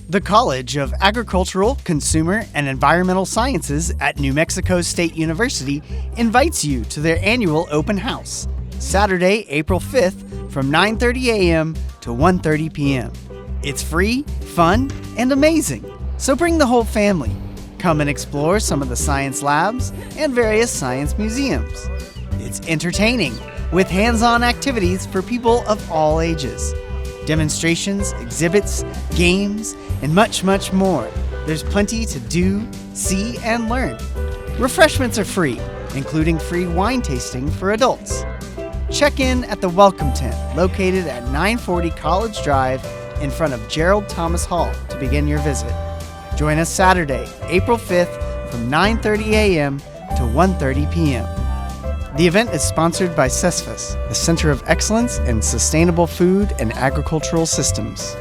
The College of Agricultural, Consumer, and Environmental Sciences at New Mexico State University invites you to their annual open house, Saturday, April 5th from 9:30 a.m. to 1:30 p.m. It's free, fun, and amazing, so bring the whole family. Come and explore some of the science labs and various science museums. It's entertaining, with hands-on activities for people of all ages. Demonstrations, exhibits, games, and much, much more. There's plenty to do, see, and learn. Refreshments are free, including free wine tasting for adults. Check in at the Welcome Tent, located at 940 College Drive in front of Gerald Thomas Hall to begin your visit. Join us Saturday, April 5th from 9:30 a.m. to 1:30 p.m. The event is sponsored by CESFAS, the Center of Excellence in Sustainable Food and Agricultural Systems.